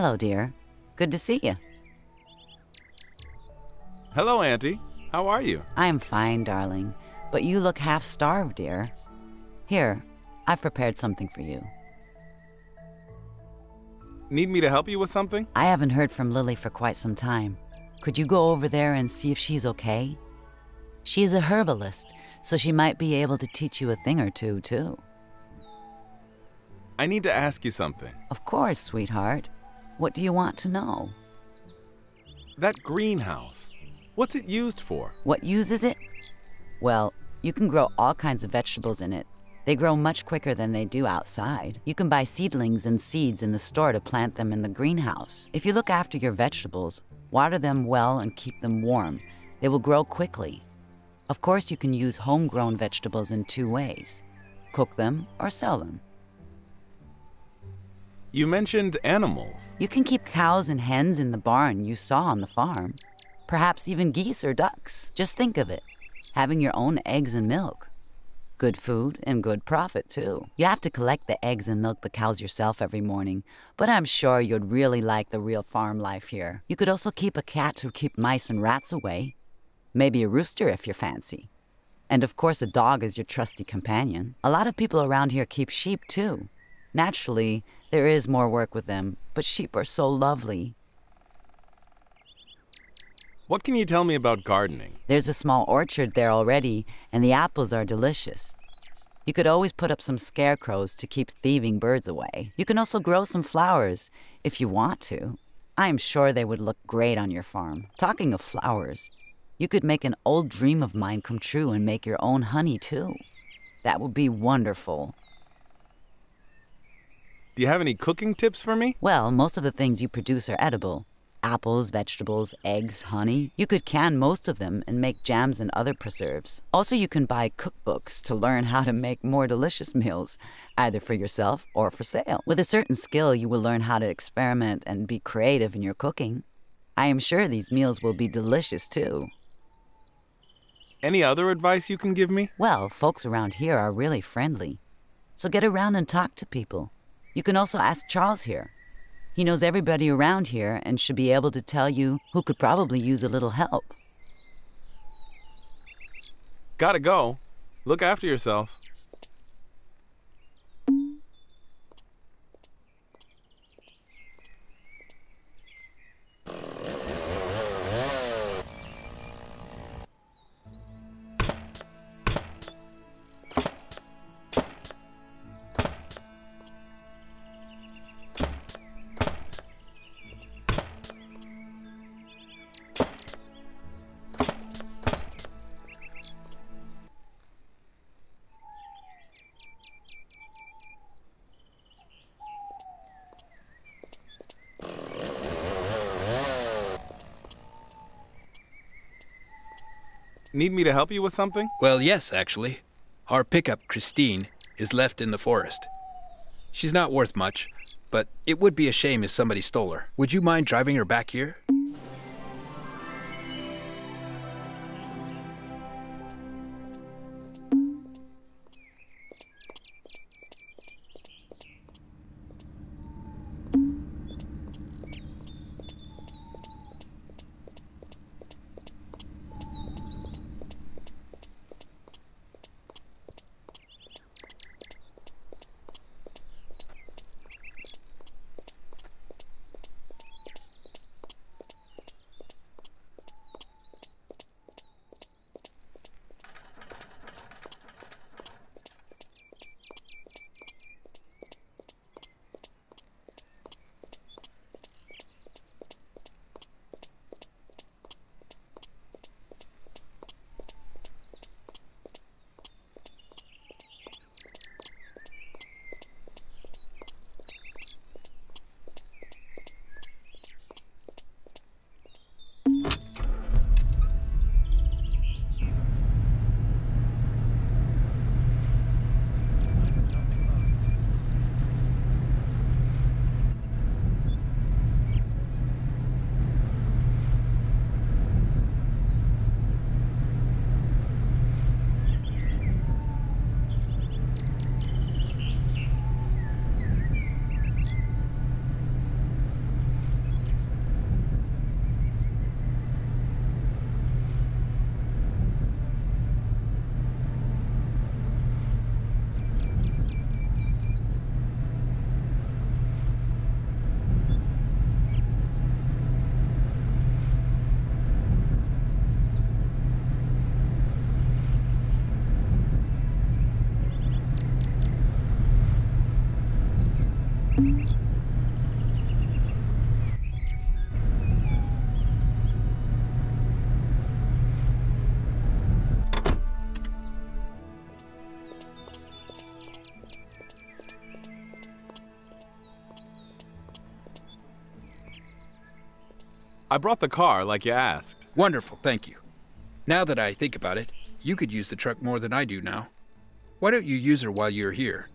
Hello, dear. Good to see you. Hello, Auntie. How are you? I am fine, darling, but you look half-starved, dear. Here, I've prepared something for you. Need me to help you with something? I haven't heard from Lily for quite some time. Could you go over there and see if she's okay? She is a herbalist, so she might be able to teach you a thing or two, too. I need to ask you something. Of course, sweetheart. What do you want to know? That greenhouse, what's it used for? What use is it? Well, you can grow all kinds of vegetables in it. They grow much quicker than they do outside. You can buy seedlings and seeds in the store to plant them in the greenhouse. If you look after your vegetables, water them well and keep them warm, they will grow quickly. Of course, you can use homegrown vegetables in 2 ways: cook them or sell them. You mentioned animals. You can keep cows and hens in the barn you saw on the farm. Perhaps even geese or ducks. Just think of it, having your own eggs and milk. Good food and good profit, too. You have to collect the eggs and milk the cows yourself every morning, but I'm sure you'd really like the real farm life here. You could also keep a cat to keep mice and rats away. Maybe a rooster if you're fancy. And of course a dog is your trusty companion. A lot of people around here keep sheep, too. Naturally, there is more work with them, but sheep are so lovely. What can you tell me about gardening? There's a small orchard there already, and the apples are delicious. You could always put up some scarecrows to keep thieving birds away. You can also grow some flowers, if you want to. I am sure they would look great on your farm. Talking of flowers, you could make an old dream of mine come true and make your own honey, too. That would be wonderful. Do you have any cooking tips for me? Well, most of the things you produce are edible. Apples, vegetables, eggs, honey. You could can most of them and make jams and other preserves. Also, you can buy cookbooks to learn how to make more delicious meals, either for yourself or for sale. With a certain skill, you will learn how to experiment and be creative in your cooking. I am sure these meals will be delicious, too. Any other advice you can give me? Well, folks around here are really friendly. So get around and talk to people. You can also ask Charles here. He knows everybody around here and should be able to tell you who could probably use a little help. Gotta go. Look after yourself. Need me to help you with something? Well, yes, actually. Our pickup, Christine, is left in the forest. She's not worth much, but it would be a shame if somebody stole her. Would you mind driving her back here? I brought the car like you asked. Wonderful, thank you. Now that I think about it, you could use the truck more than I do now. Why don't you use her while you're here?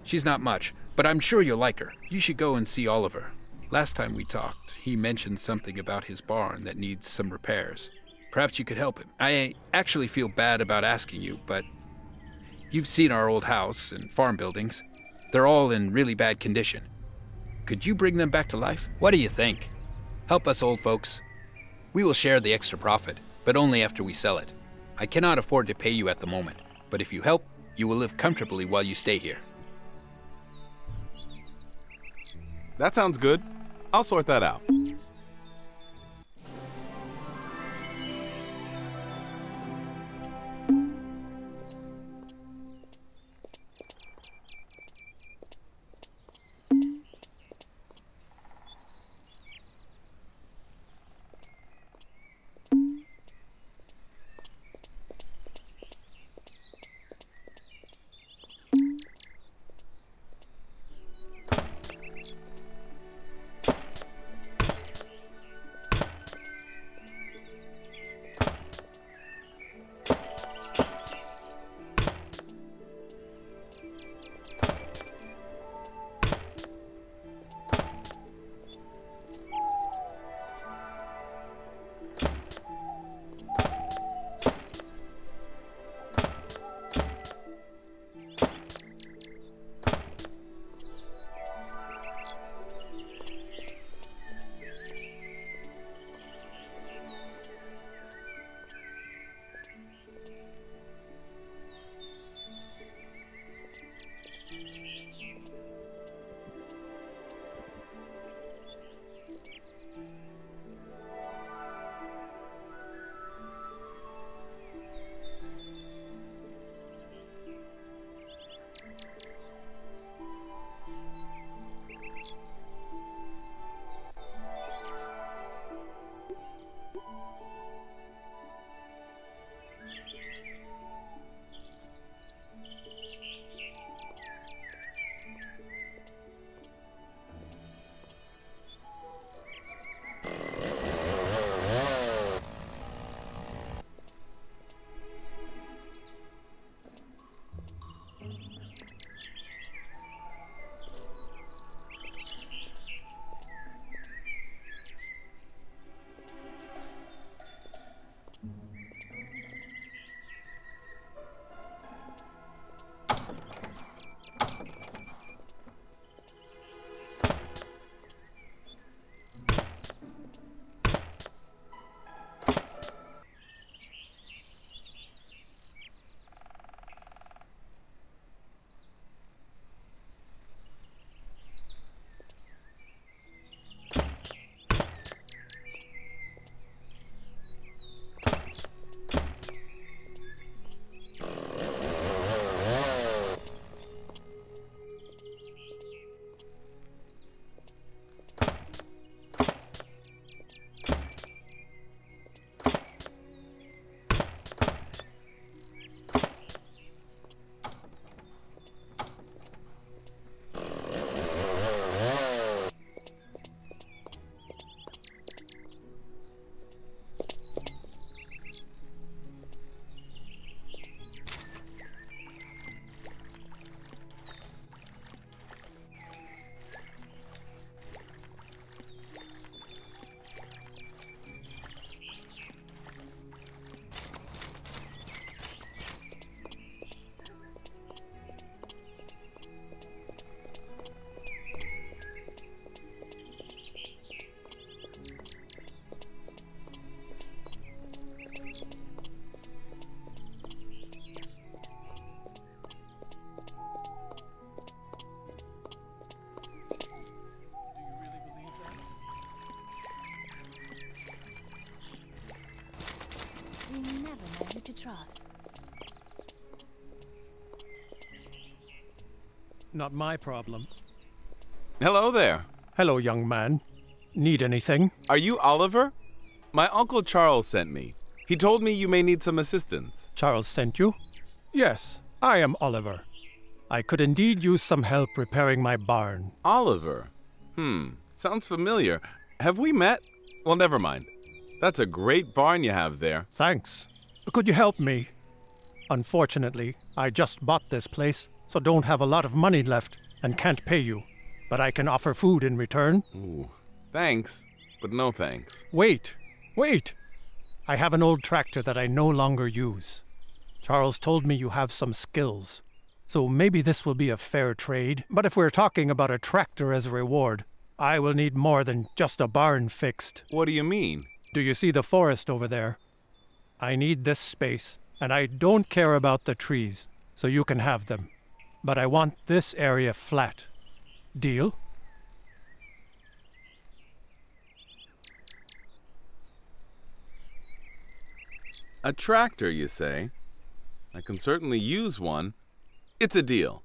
She's not much, but I'm sure you'll like her. You should go and see Oliver. Last time we talked, he mentioned something about his barn that needs some repairs. Perhaps you could help him. I actually feel bad about asking you, but you've seen our old house and farm buildings. They're all in really bad condition. Could you bring them back to life? What do you think? Help us old folks. We will share the extra profit, but only after we sell it. I cannot afford to pay you at the moment, but if you help, you will live comfortably while you stay here. That sounds good. I'll sort that out. to trust. Not my problem. Hello there. Hello, young man. Need anything? Are you Oliver? My Uncle Charles sent me. He told me you may need some assistance. Charles sent you? Yes, I am Oliver. I could indeed use some help repairing my barn. Oliver? Sounds familiar. Have we met? Well, never mind. That's a great barn you have there. Thanks. Could you help me? Unfortunately, I just bought this place, so don't have a lot of money left and can't pay you. But I can offer food in return. Ooh, thanks, but no thanks. Wait! I have an old tractor that I no longer use. Charles told me you have some skills, so maybe this will be a fair trade. But if we're talking about a tractor as a reward, I will need more than just a barn fixed. What do you mean? Do you see the forest over there? I need this space, and I don't care about the trees, so you can have them. But I want this area flat. Deal? A tractor, you say? I can certainly use one. It's a deal.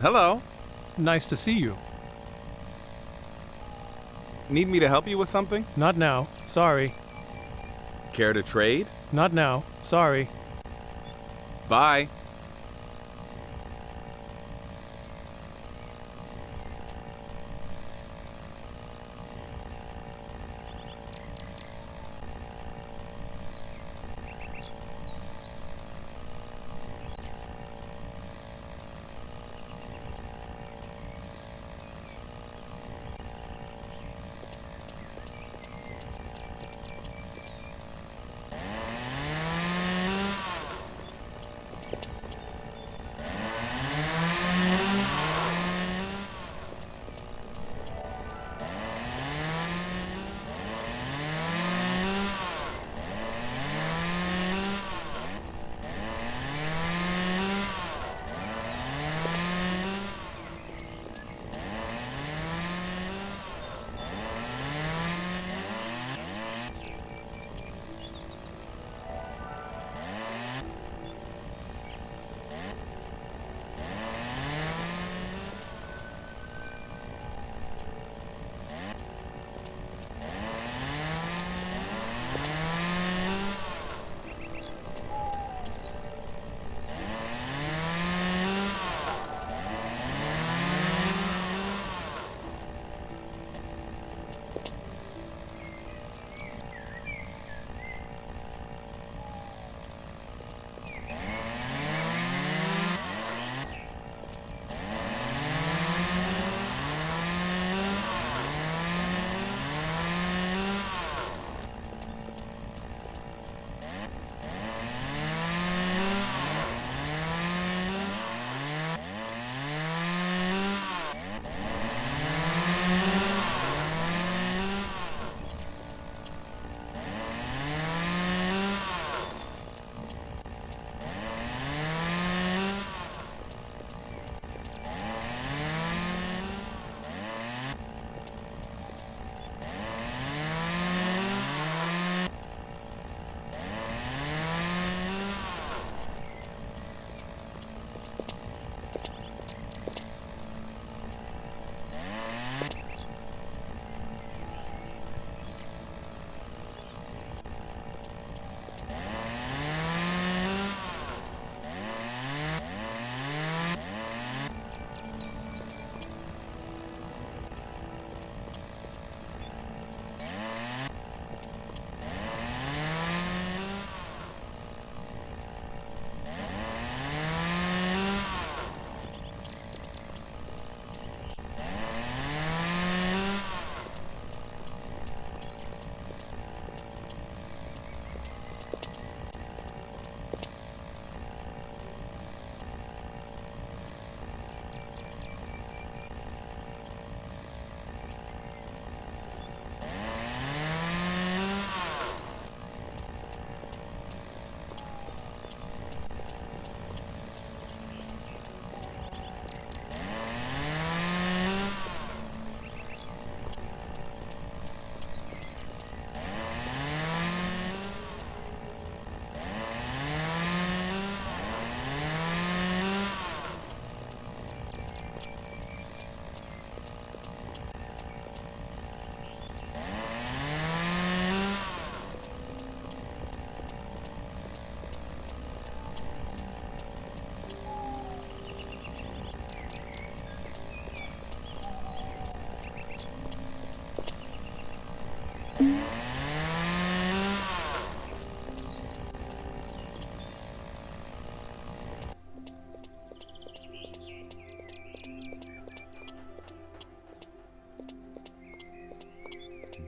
Hello. Nice to see you. Need me to help you with something? Not now. Sorry. Care to trade? Not now. Sorry. Bye.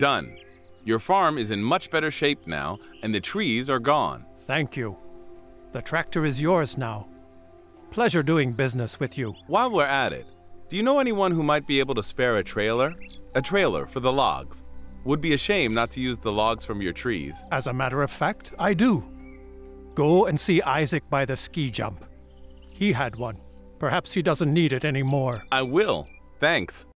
Done. Your farm is in much better shape now, and the trees are gone. Thank you. The tractor is yours now. Pleasure doing business with you. While we're at it, do you know anyone who might be able to spare a trailer? A trailer for the logs. Would be a shame not to use the logs from your trees. As a matter of fact, I do. Go and see Isaac by the ski jump. He had one. Perhaps he doesn't need it anymore. I will. Thanks.